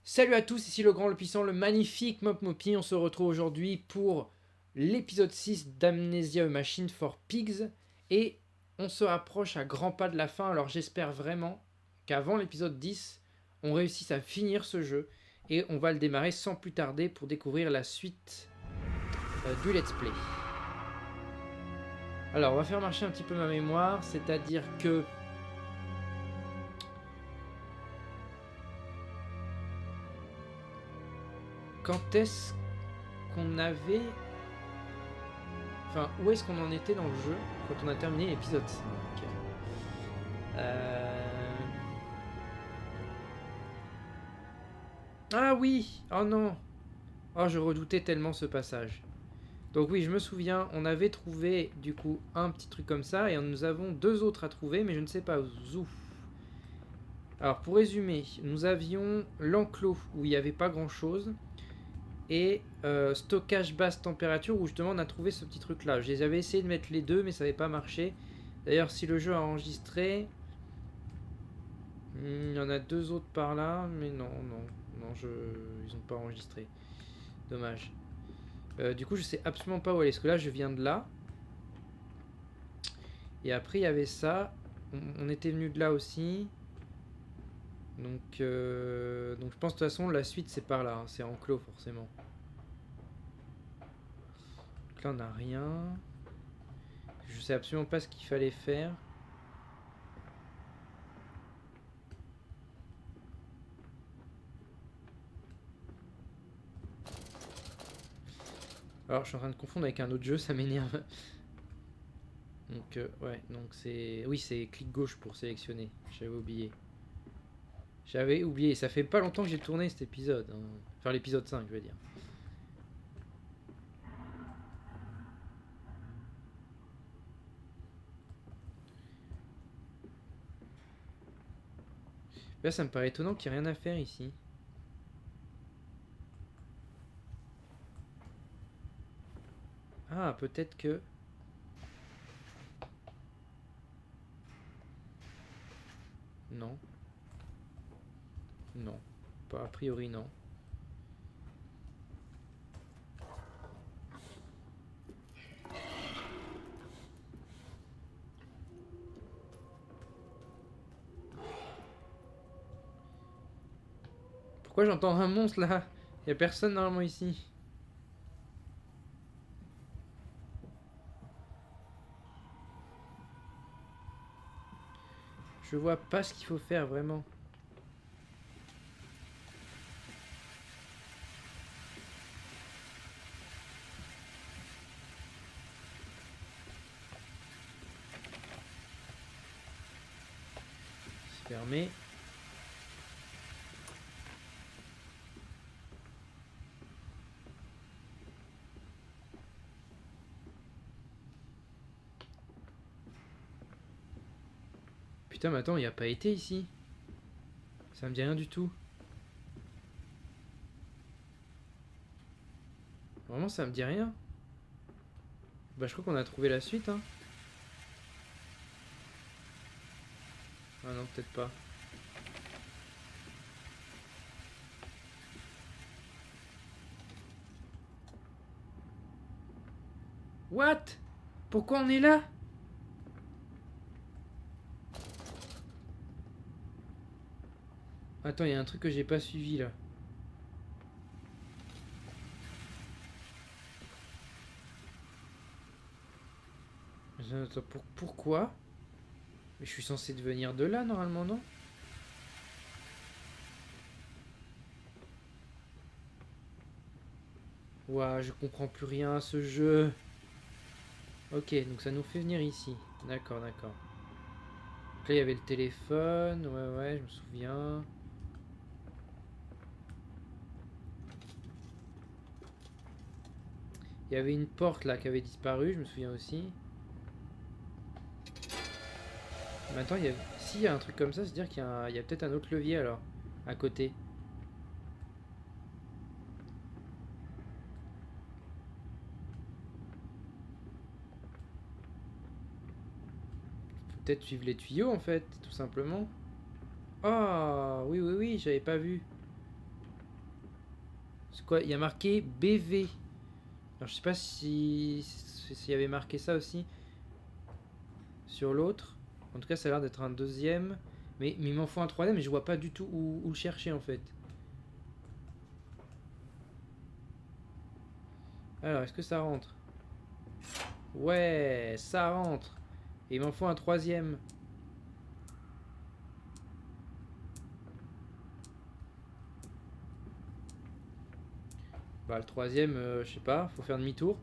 Salut à tous, ici le grand, le puissant, le magnifique Mop Mopi. On se retrouve aujourd'hui pour l'épisode 6 d'Amnesia A Machine for Pigs. Et on se rapproche à grands pas de la fin, alors j'espère vraiment qu'avant l'épisode 10, on réussisse à finir ce jeu. Et on va le démarrer sans plus tarder pour découvrir la suite du let's play. Alors on va faire marcher un petit peu ma mémoire, c'est-à-dire que... Quand est-ce qu'on avait... Enfin, où est-ce qu'on en était dans le jeu quand on a terminé l'épisode 5 Ah oui. Oh non. Oh, je redoutais tellement ce passage. Donc oui, je me souviens, on avait trouvé du coup un petit truc comme ça et nous avons deux autres à trouver, mais je ne sais pas où. Alors pour résumer, nous avions l'enclos où il n'y avait pas grand chose et stockage basse température où justement on a trouvé ce petit truc là. Je les avais essayé de mettre les deux mais ça n'avait pas marché. D'ailleurs si le jeu a enregistré, il y en a deux autres par là, mais non, ils n'ont pas enregistré. Dommage. Du coup je sais absolument pas où aller, parce que là je viens de là. Et après il y avait ça, on était venu de là aussi. Donc je pense de toute façon la suite c'est par là, hein. C'est enclos forcément. Donc là on n'a rien. Je sais absolument pas ce qu'il fallait faire. Alors je suis en train de confondre avec un autre jeu, ça m'énerve. Donc ouais, donc c'est... Oui, c'est clic gauche pour sélectionner, j'avais oublié. J'avais oublié, ça fait pas longtemps que j'ai tourné cet épisode, hein. Enfin l'épisode 5 je veux dire. Là ça me paraît étonnant qu'il n'y ait rien à faire ici. Ah, peut-être que... Non. Non. Pas a priori non. Pourquoi j'entends un monstre là? Y a personne normalement ici. Je vois pas ce qu'il faut faire vraiment. C'est fermé. Putain, mais attends, il a pas été ici. Ça me dit rien du tout. Vraiment, ça me dit rien. Bah, je crois qu'on a trouvé la suite, hein. Ah non, peut-être pas. What? Pourquoi on est là? Attends, il y a un truc que j'ai pas suivi là. Attends, pourquoi? Mais je suis censé venir de là normalement, non? Ouah, je comprends plus rien à ce jeu. Ok, donc ça nous fait venir ici. D'accord, d'accord. Donc là, il y avait le téléphone. Ouais, ouais, je me souviens. Il y avait une porte là qui avait disparu, je me souviens aussi. Mais attends, s'il y a un truc comme ça, c'est-à-dire qu'il y a peut-être un autre levier alors, à côté. Faut peut-être suivre les tuyaux en fait, tout simplement. Ah, oui, oui, oui, j'avais pas vu. C'est quoi? Il y a marqué BV. Alors je sais pas si s'il y avait marqué ça aussi sur l'autre. En tout cas, ça a l'air d'être un deuxième. Mais il m'en faut un troisième, mais je vois pas du tout où le chercher en fait. Alors, est-ce que ça rentre? Ouais, ça rentre. Et il m'en faut un troisième. Bah, le troisième, je sais pas, faut faire demi-tour.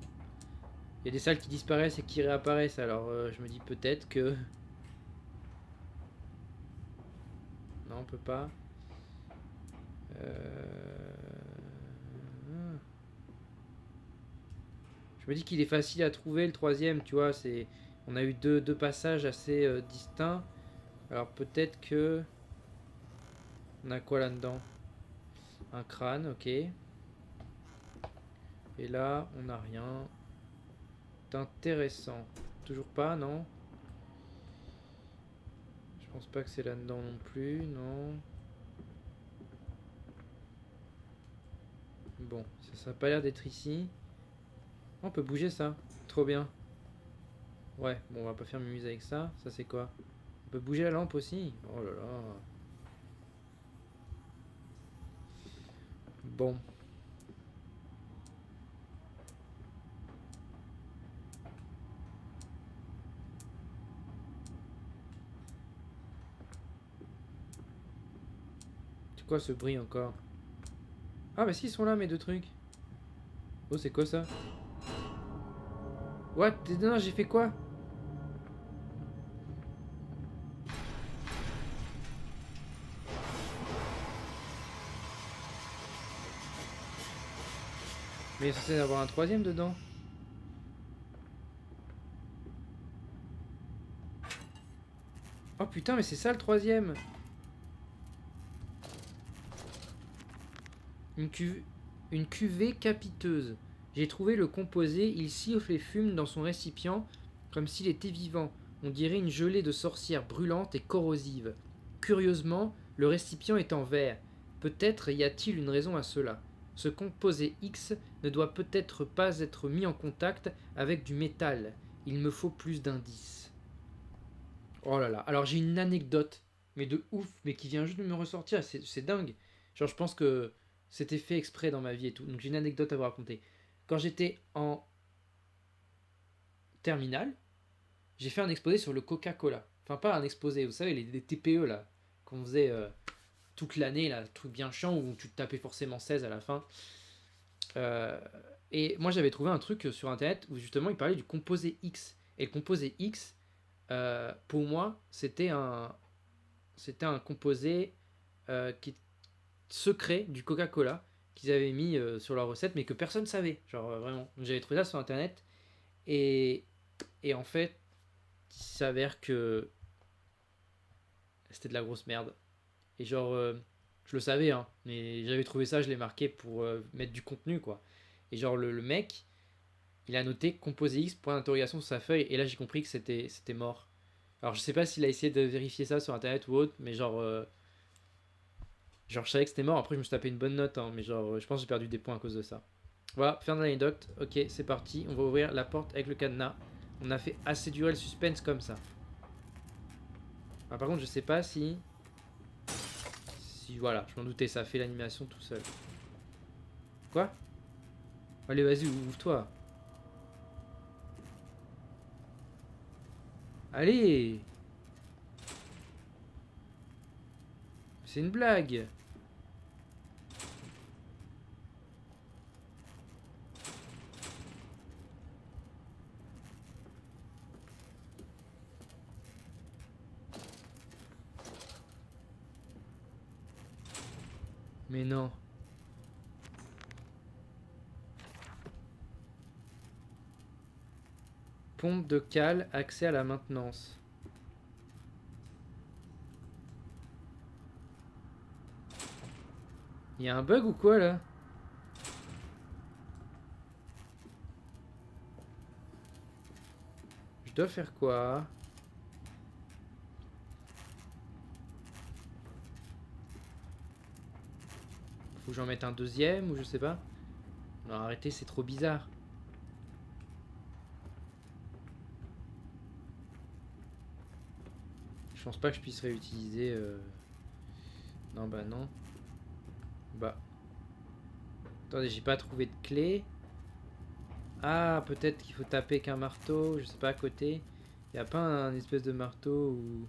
Il y a des salles qui disparaissent et qui réapparaissent, alors je me dis peut-être que... Non, on peut pas. Je me dis qu'il est facile à trouver le troisième, tu vois, c'est... On a eu deux passages assez distincts. Alors peut-être que... On a quoi là-dedans? Un crâne, ok. Et là, on n'a rien. C'est intéressant. Toujours pas, non? Je pense pas que c'est là-dedans non plus, non. Bon, ça n'a pas l'air d'être ici. Oh, on peut bouger ça. Trop bien. Ouais, bon, on va pas faire mumuse avec ça. Ça, c'est quoi? On peut bouger la lampe aussi. Oh là là. Bon. C'est quoi ce bruit encore? Ah bah si, ils sont là mes deux trucs. Oh, c'est quoi ça? What? Non, j'ai fait quoi? Mais il est censé y avoir un troisième dedans. Oh putain, mais c'est ça le troisième. Une cuvée capiteuse. J'ai trouvé le composé, il siffle et fume dans son récipient comme s'il était vivant. On dirait une gelée de sorcière brûlante et corrosive. Curieusement, le récipient est en verre. Peut-être y a-t-il une raison à cela. Ce composé X ne doit peut-être pas être mis en contact avec du métal. Il me faut plus d'indices. Oh là là, alors j'ai une anecdote, mais de ouf, mais qui vient juste de me ressortir, c'est dingue. Genre je pense que c'était fait exprès dans ma vie et tout. Donc j'ai une anecdote à vous raconter. Quand j'étais en terminale, j'ai fait un exposé sur le Coca-Cola. Enfin pas un exposé, vous savez, les TPE là, qu'on faisait toute l'année, là, truc bien chiant où tu te tapais forcément 16 à la fin. Euh, et moi j'avais trouvé un truc sur internet où justement il parlait du composé X. Et le composé X, pour moi, c'était un composé qui secret du Coca-Cola qu'ils avaient mis sur leur recette, mais que personne savait. Genre vraiment. Donc, j'avais trouvé ça sur internet et, et en fait, il s'avère que c'était de la grosse merde. Et genre, je le savais, hein, mais j'avais trouvé ça, je l'ai marqué pour mettre du contenu, quoi. Et genre, le mec, il a noté composé X point d'interrogation sur sa feuille, et là j'ai compris que c'était mort. Alors je sais pas s'il a essayé de vérifier ça sur internet ou autre, mais genre je savais que c'était mort, après je me suis tapé une bonne note, hein, mais genre je pense que j'ai perdu des points à cause de ça. Voilà, fin de l'anecdote, ok c'est parti, on va ouvrir la porte avec le cadenas. On a fait assez durer le suspense comme ça. Ah, par contre je sais pas si... Si voilà, je m'en doutais, ça a fait l'animation tout seul. Quoi? Allez vas-y, ouvre-toi. Allez! C'est une blague! Mais non. Pompe de cale, accès à la maintenance. Il y a un bug ou quoi là? Je dois faire quoi? que j'en mette un deuxième ou je sais pas. Non, arrêtez, c'est trop bizarre. Je pense pas que je puisse réutiliser... Non, bah non. Bah. Attendez, j'ai pas trouvé de clé. Ah, peut-être qu'il faut taper qu'un marteau, je sais pas, à côté. Y a pas un espèce de marteau ou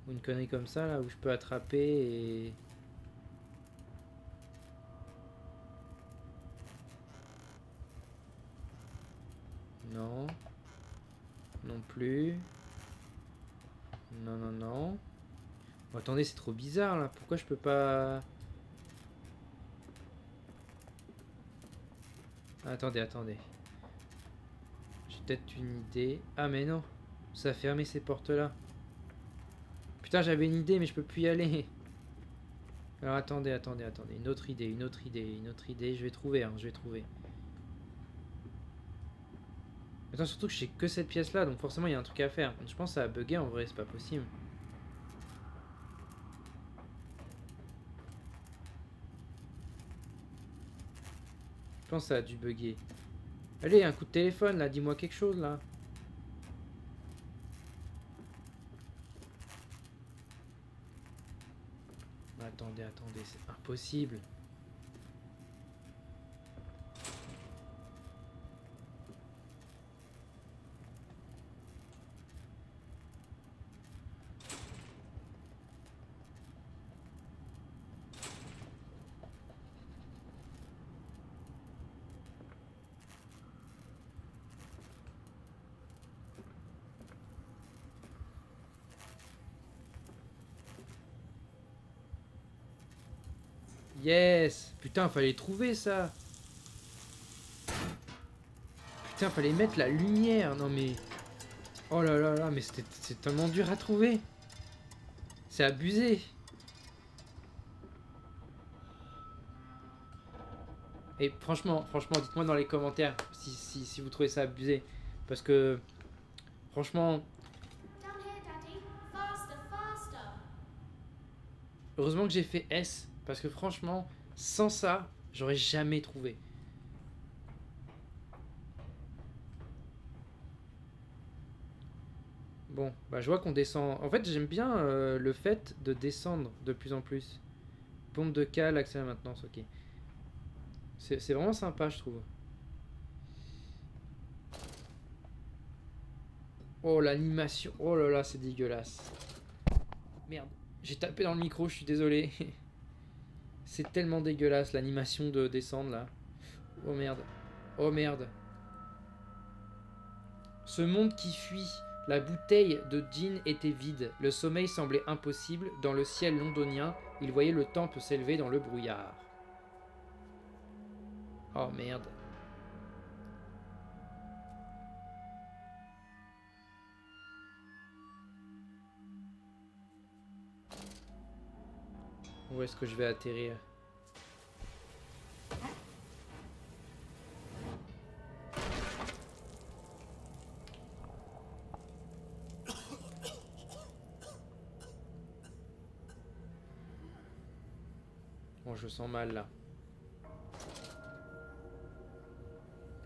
une connerie comme ça, là, où je peux attraper et... Non. Non plus. Non, non, non. Oh, attendez, c'est trop bizarre, là. Pourquoi je peux pas... Attendez, attendez. J'ai peut-être une idée. Ah, mais non. Ça a fermé ces portes-là. Putain, j'avais une idée, mais je peux plus y aller. Alors, attendez, attendez, attendez. Une autre idée, une autre idée, une autre idée. Je vais trouver, hein, je vais trouver. Attends, surtout que je sais que cette pièce-là, donc forcément, il y a un truc à faire. Je pense que ça a bugué, en vrai, c'est pas possible. Je pense que ça a dû bugger. Allez, un coup de téléphone, là. Dis-moi quelque chose, là. Attendez, attendez, c'est impossible. Yes! Putain, fallait trouver ça! Putain, fallait mettre la lumière! Non mais... Oh là là là, mais c'est tellement dur à trouver! C'est abusé! Et franchement, dites-moi dans les commentaires si vous trouvez ça abusé. Parce que... Franchement... Heureusement que j'ai fait S. Parce que franchement, sans ça, j'aurais jamais trouvé. Bon, bah je vois qu'on descend... En fait, j'aime bien le fait de descendre de plus en plus. Pompe de cale, accès à la maintenance, ok. C'est vraiment sympa, je trouve. Oh, l'animation. Oh là là, c'est dégueulasse. Merde. J'ai tapé dans le micro, je suis désolé. C'est tellement dégueulasse, l'animation de descendre, là. Oh merde. Oh merde. Ce monde qui fuit. La bouteille de gin était vide. Le sommeil semblait impossible. Dans le ciel londonien, il voyait le temple s'élever dans le brouillard. Oh merde. Où est-ce que je vais atterrir? Bon, je sens mal là.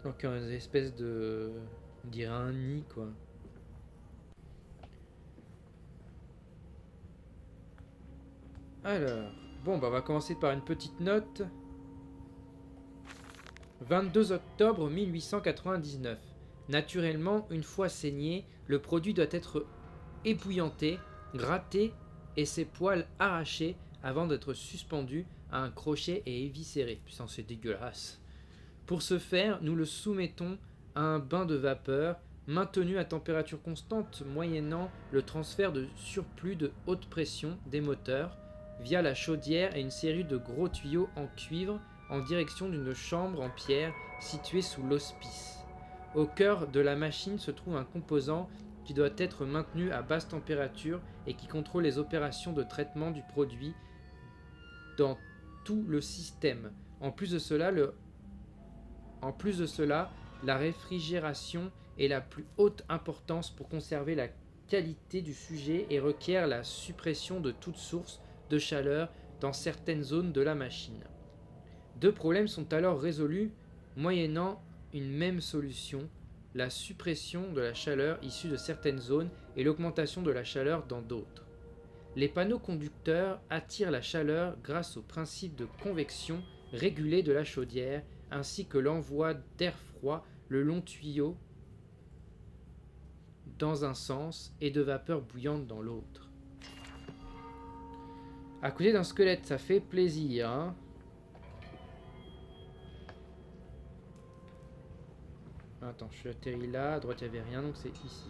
Donc une espèce de... On dirait un nid quoi. Alors... Bon bah on va commencer par une petite note. 22 octobre 1899. Naturellement, une fois saigné, le produit doit être ébouillanté, gratté et ses poils arrachés avant d'être suspendu à un crochet et éviscéré. Putain, c'est dégueulasse. Pour ce faire, nous le soumettons à un bain de vapeur maintenu à température constante moyennant le transfert de surplus de haute pression des moteurs via la chaudière et une série de gros tuyaux en cuivre en direction d'une chambre en pierre située sous l'hospice. Au cœur de la machine se trouve un composant qui doit être maintenu à basse température et qui contrôle les opérations de traitement du produit dans tout le système. En plus de cela, la réfrigération est la plus haute importance pour conserver la qualité du sujet et requiert la suppression de toute source de chaleur dans certaines zones de la machine. Deux problèmes sont alors résolus moyennant une même solution, la suppression de la chaleur issue de certaines zones et l'augmentation de la chaleur dans d'autres. Les panneaux conducteurs attirent la chaleur grâce au principe de convection régulé de la chaudière ainsi que l'envoi d'air froid le long tuyau dans un sens et de vapeur bouillante dans l'autre. À côté d'un squelette, ça fait plaisir, hein. Attends, je suis atterri là, à droite il n'y avait rien, donc c'est ici.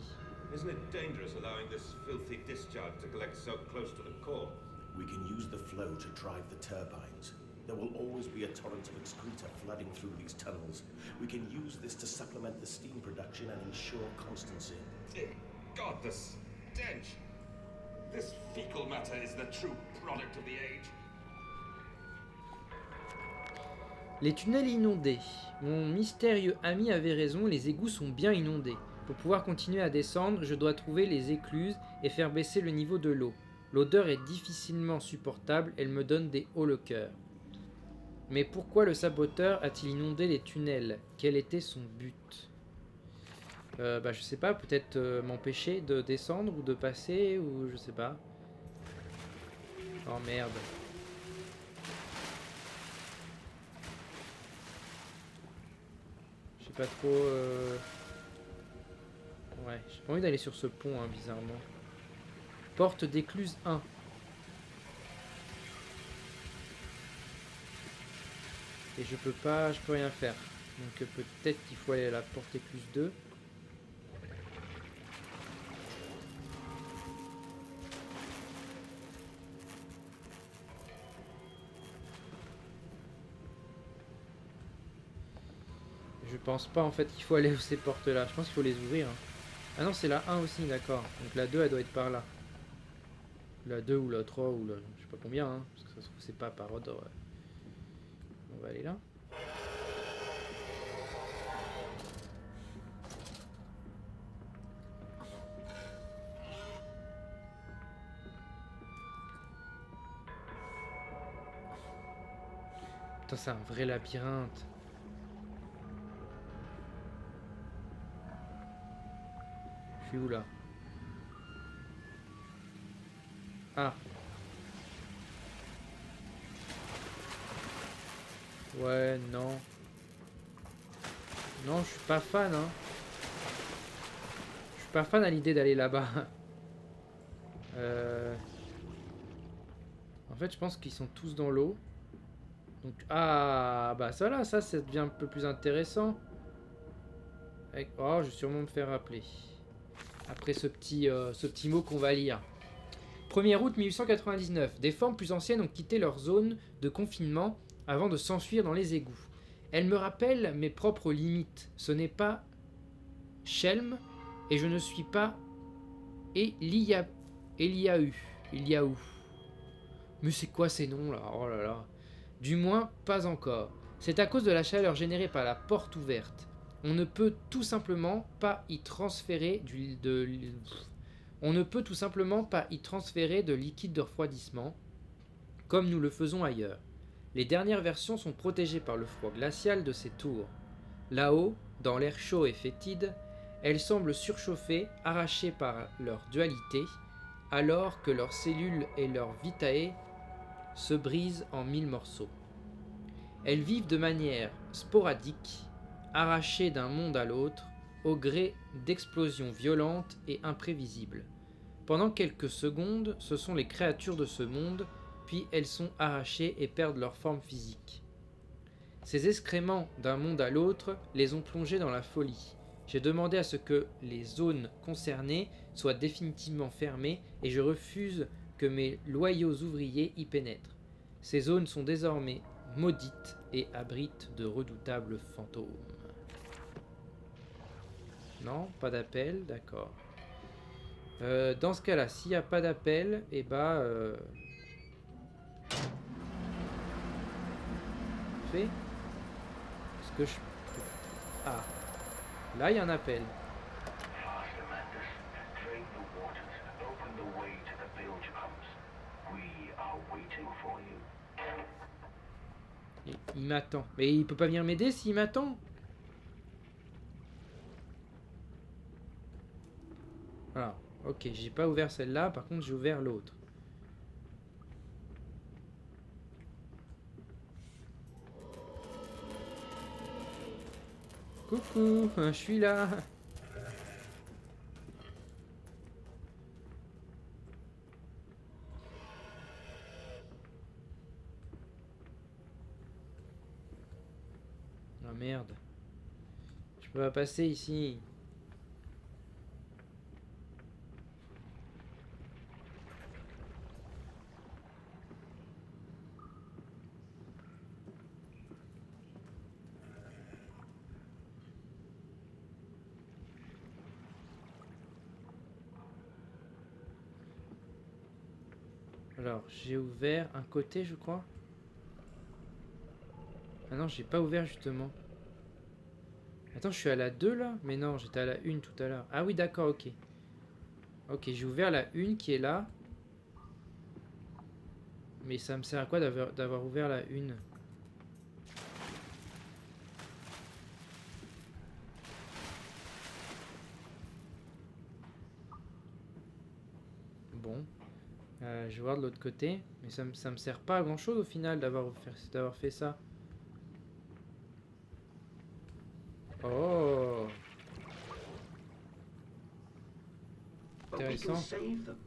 Isn't it dangerous allowing this filthy discharge to collect so close to the core? We can use the flow to drive the turbines. There will always be a torrent of excreta flooding through these tunnels. We can use this to supplement the steam production and ensure constancy. God, the stench! This fecal matter is the true product of the age. Les tunnels inondés. Mon mystérieux ami avait raison, les égouts sont bien inondés. Pour pouvoir continuer à descendre, je dois trouver les écluses et faire baisser le niveau de l'eau. L'odeur est difficilement supportable, elle me donne des hauts le cœur. Mais pourquoi le saboteur a-t-il inondé les tunnels? Quel était son but? Je sais pas, peut-être m'empêcher de descendre ou de passer, ou je sais pas. Oh merde. Je sais pas trop... Ouais, j'ai pas envie d'aller sur ce pont, hein, bizarrement. Porte d'écluse 1. Et je peux rien faire. Donc peut-être qu'il faut aller à la porte écluse 2. Je pense pas en fait qu'il faut aller à ces portes là. Je pense qu'il faut les ouvrir. Hein. Ah non, c'est la 1 aussi, d'accord. Donc la 2 elle doit être par là. La 2 ou la 3 ou la... je sais pas combien, hein, parce que ça se trouve c'est pas par ordre. On va aller là. Putain, c'est un vrai labyrinthe. Je suis où là? Ah. Ouais, non. Non, je suis pas fan, hein. Je suis pas fan à l'idée d'aller là-bas. En fait, je pense qu'ils sont tous dans l'eau. Donc, ah, bah ça là, ça devient un peu plus intéressant. Oh, je vais sûrement me faire rappeler. Après ce petit mot qu'on va lire. 1er août 1899. Des formes plus anciennes ont quitté leur zone de confinement avant de s'enfuir dans les égouts. Elles me rappellent mes propres limites. Ce n'est pas Shelm et je ne suis pas Eliaou. Mais c'est quoi ces noms là? Oh là là. Du moins, pas encore. C'est à cause de la chaleur générée par la porte ouverte. On ne peut tout simplement pas y transférer de liquide de refroidissement, comme nous le faisons ailleurs. Les dernières versions sont protégées par le froid glacial de ces tours. Là-haut, dans l'air chaud et fétide, elles semblent surchauffées, arrachées par leur dualité, alors que leurs cellules et leurs vitae se brisent en 1000 morceaux. Elles vivent de manière sporadique, arrachées d'un monde à l'autre, au gré d'explosions violentes et imprévisibles. Pendant quelques secondes, ce sont les créatures de ce monde, puis elles sont arrachées et perdent leur forme physique. Ces excréments d'un monde à l'autre les ont plongées dans la folie. J'ai demandé à ce que les zones concernées soient définitivement fermées et je refuse que mes loyaux ouvriers y pénètrent. Ces zones sont désormais maudites et abritent de redoutables fantômes. Non, pas d'appel, d'accord. Dans ce cas-là, s'il n'y a pas d'appel, et fait. Est-ce que je... Ah. Là, il y a un appel. We are waiting for you. Il m'attend. Mais il peut pas venir m'aider s'il m'attend. Voilà. Ok, j'ai pas ouvert celle-là. Par contre, j'ai ouvert l'autre. Coucou, je suis là. Ah merde. Je peux pas passer ici. Alors, j'ai ouvert un côté, je crois. Ah non, j'ai pas ouvert justement. Attends, je suis à la 2 là? Mais non, j'étais à la 1 tout à l'heure. Ah oui, d'accord, ok. Ok, j'ai ouvert la 1 qui est là. Mais ça me sert à quoi d'avoir ouvert la 1? Bon. Je vais voir de l'autre côté. Mais ça me sert pas à grand chose au final d'avoir fait ça. Oh! But we can Intéressant. save them.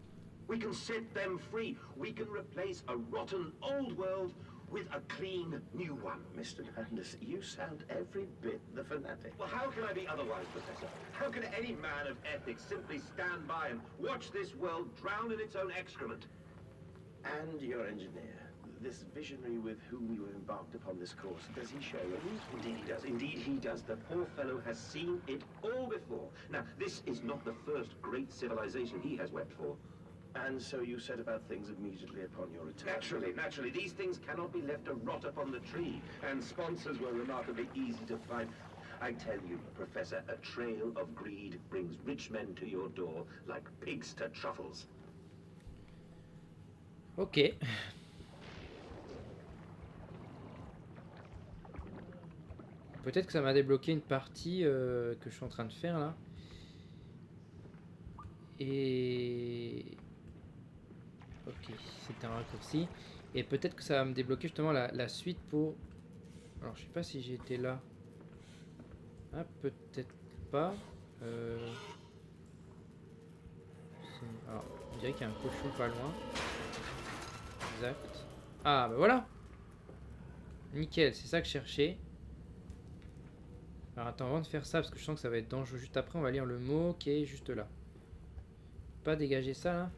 We can set them free. We can replace a rotten old world with a clean new one. Mr. Landis, you sound every bit the fanatic. Well, how can I be otherwise, Professor? How can any man of ethics simply stand by and watch this world drown in its own excrement? And your engineer, this visionary with whom you have embarked upon this course, does he share your views? Indeed he does. Indeed he does. The poor fellow has seen it all before. Now, this is not the first great civilization he has wept for. And so you set about things immediately upon your return? Naturally. These things cannot be left to rot upon the tree. And sponsors were remarkably easy to find. I tell you, Professor, a trail of greed brings rich men to your door like pigs to truffles. Ok. Peut-être que ça m'a débloqué une partie que je suis en train de faire là. Et... Ok, c'était un raccourci. Et peut-être que ça va me débloquer justement la suite pour... Alors je sais pas si j'ai été là. Ah, peut-être pas. Alors, on dirait qu'il y a un cochon pas loin. Exact. Ah bah voilà. Nickel, c'est ça que je cherchais. Alors attends, avant de faire ça, parce que je sens que ça va être dangereux juste après, on va lire le mot qui est juste là. Pas dégager ça là.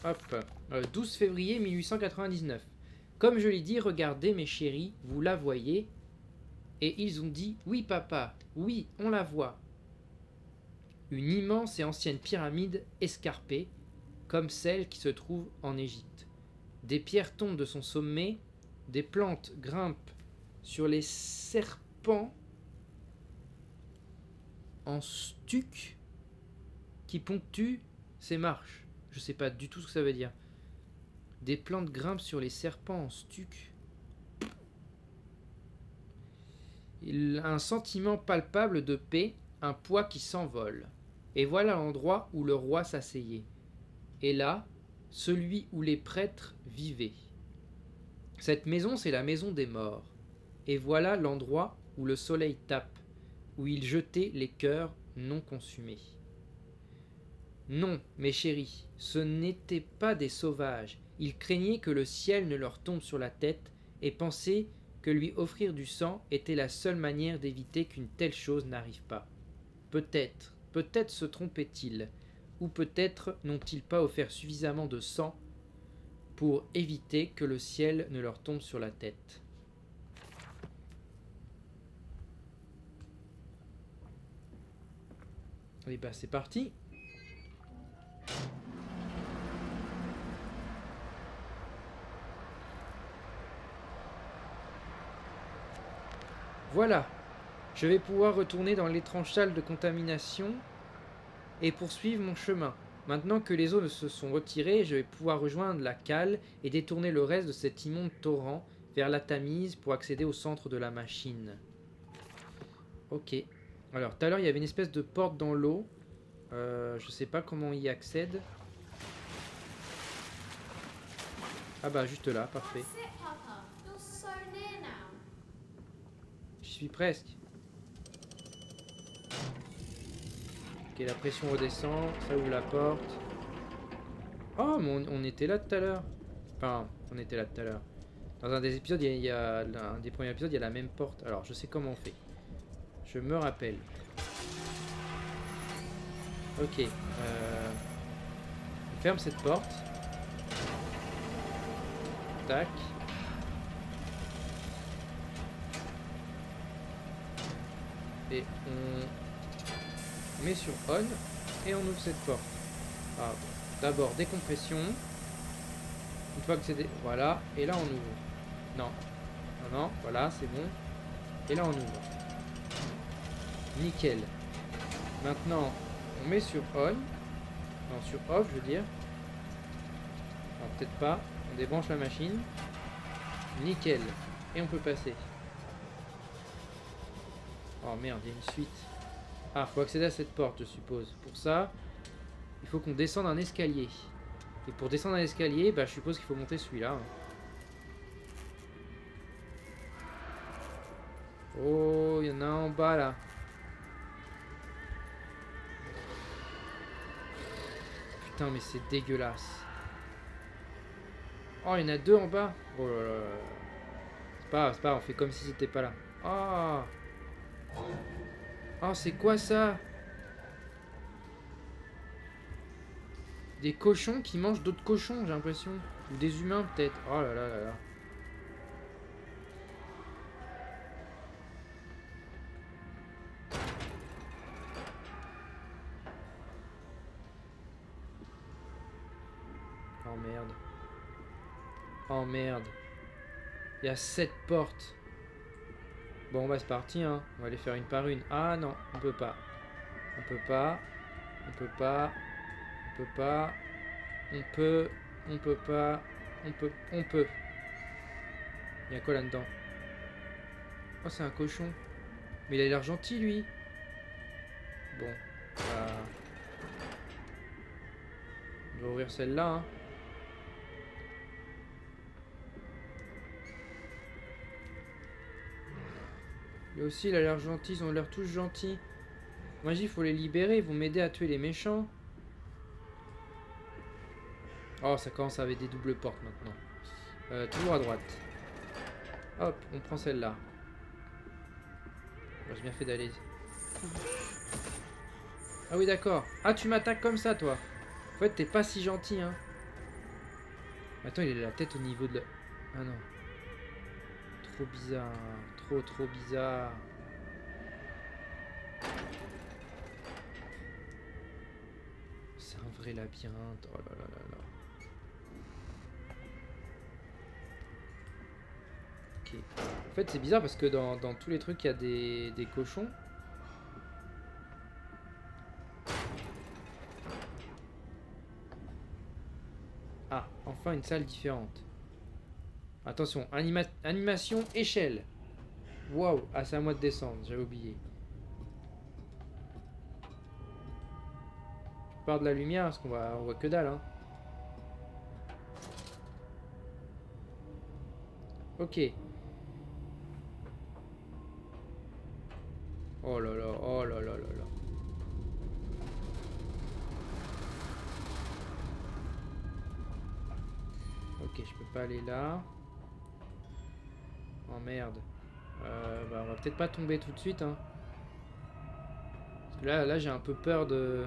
Hop. 12 février 1899. Comme je l'ai dit, regardez mes chéris, vous la voyez. Et ils ont dit, oui papa, oui, on la voit. Une immense et ancienne pyramide escarpée, comme celle qui se trouve en Égypte. Des pierres tombent de son sommet, des plantes grimpent sur les serpents en stuc qui ponctuent ces marches. Je sais pas du tout ce que ça veut dire. Des plantes grimpent sur les serpents en stuc. Un sentiment palpable de paix, un poids qui s'envole. Et voilà l'endroit où le roi s'asseyait. Et là, celui où les prêtres vivaient. Cette maison, c'est la maison des morts. Et voilà l'endroit où le soleil tape, où il jetait les cœurs non consumés. Non, mes chéris, ce n'étaient pas des sauvages. Ils craignaient que le ciel ne leur tombe sur la tête et pensaient que lui offrir du sang était la seule manière d'éviter qu'une telle chose n'arrive pas. Peut-être se trompaient-ils, ou peut-être n'ont-ils pas offert suffisamment de sang pour éviter que le ciel ne leur tombe sur la tête. Et bah c'est parti. Voilà, je vais pouvoir retourner dans l'étrange salle de contamination et poursuivre mon chemin. Maintenant que les eaux se sont retirées, je vais pouvoir rejoindre la cale et détourner le reste de cet immonde torrent vers la Tamise pour accéder au centre de la machine. Ok. Alors, tout à l'heure, il y avait une espèce de porte dans l'eau. Je sais pas comment on y accède. Ah bah, juste là, parfait. That's it, Papa. You're so near now. J'y suis presque. Ok, la pression redescend, ça ouvre la porte. Oh, mais on était là tout à l'heure. Enfin, on était là tout à l'heure. Dans un des épisodes, il y a un des premiers épisodes, il y a la même porte. Alors, je sais comment on fait. Je me rappelle. Ok. On ferme cette porte. Tac. Et on met sur on et on ouvre cette porte. Ah, bon. D'abord décompression. Une fois que c'est voilà, et là on ouvre. Non. Non, non, voilà, c'est bon. Et là on ouvre. Nickel. Maintenant, on met sur on. Non, sur off, je veux dire. Non, peut-être pas. On débranche la machine. Nickel. Et on peut passer. Oh merde, il y a une suite. Ah, faut accéder à cette porte, je suppose. Pour ça, il faut qu'on descende un escalier. Et pour descendre un escalier, bah, je suppose qu'il faut monter celui-là. Oh, il y en a un en bas, là. Putain, mais c'est dégueulasse. Oh, il y en a deux en bas. Oh là là. C'est pas grave, on fait comme si c'était pas là. Oh. Oh, c'est quoi ça? Des cochons qui mangent d'autres cochons, j'ai l'impression. Ou des humains, peut-être. Oh là là là là. Oh merde. Oh merde. Il y a 7 portes. Bon, bah c'est parti, hein. On va les faire une par une. Ah non, on peut pas. On peut pas. On peut pas. On peut pas. On peut. On peut pas. On peut. On peut. Il y a quoi là-dedans? Oh, c'est un cochon. Mais il a l'air gentil, lui. Bon. Bah... On va ouvrir celle-là, hein. Lui aussi, il a l'air gentil. Ils ont l'air tous gentils. Moi, il faut les libérer. Ils vont m'aider à tuer les méchants. Oh, ça commence avec des doubles portes maintenant. Toujours à droite. Hop, on prend celle-là. J'ai bien fait d'aller. Ah oui, d'accord. Ah, tu m'attaques comme ça, toi. En fait, t'es pas si gentil, hein. Attends, il a la tête au niveau de la... Ah non. Trop bizarre. Trop bizarre. C'est un vrai labyrinthe. Oh là là là là. Ok. En fait, c'est bizarre parce que dans tous les trucs, il y a des cochons. Ah, enfin une salle différente. Attention, animation échelle. Waouh, ah c'est à moi de descendre, j'avais oublié. Je pars de la lumière parce qu'on voit que dalle, hein. Ok. Oh là là, oh là là là là. Ok, je peux pas aller là. Oh merde. Bah, on va peut-être pas tomber tout de suite, hein. Parce que là j'ai un peu peur de...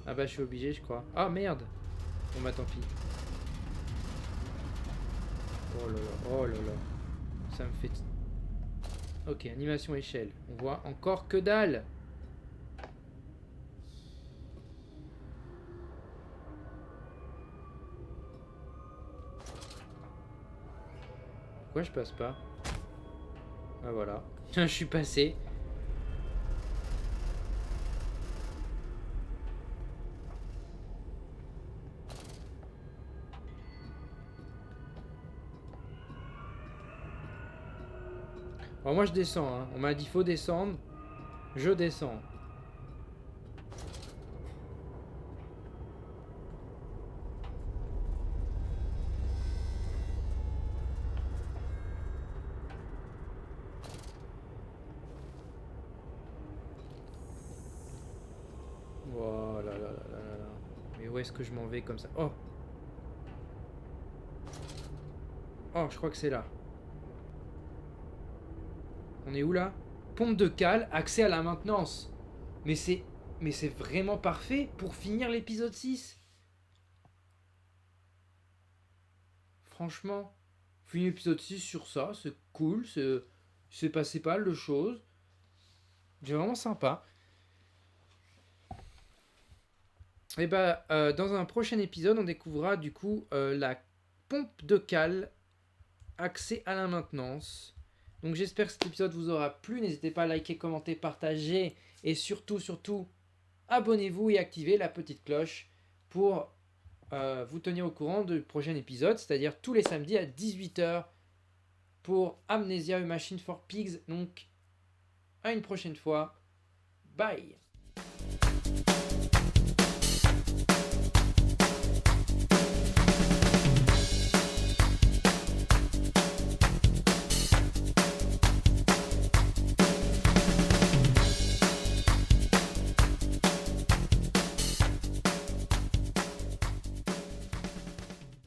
Ah bah je suis obligé, je crois. Ah merde. Bon bah tant pis. Oh là là, oh là là. Ça me fait... Ok, animation échelle. On voit encore que dalle. Pourquoi je passe pas? Ah voilà. Je suis passé. Alors moi je descends, hein. On m'a dit faut descendre. Je descends. Oh là là là là là là. Mais où est-ce que je m'en vais comme ça? Oh! Oh, je crois que c'est là. On est où là? Pompe de cale, accès à la maintenance. Mais c'est vraiment parfait pour finir l'épisode 6. Franchement, finir l'épisode 6 sur ça, c'est cool, c'est passé pas mal de choses. C'est vraiment sympa. Et bah, dans un prochain épisode, on découvrira du coup la pompe de cale, accès à la maintenance. Donc j'espère que cet épisode vous aura plu. N'hésitez pas à liker, commenter, partager. Et surtout, abonnez-vous et activez la petite cloche pour vous tenir au courant du prochain épisode. C'est-à-dire tous les samedis à 18h pour Amnesia, A Machine for Pigs. Donc à une prochaine fois. Bye!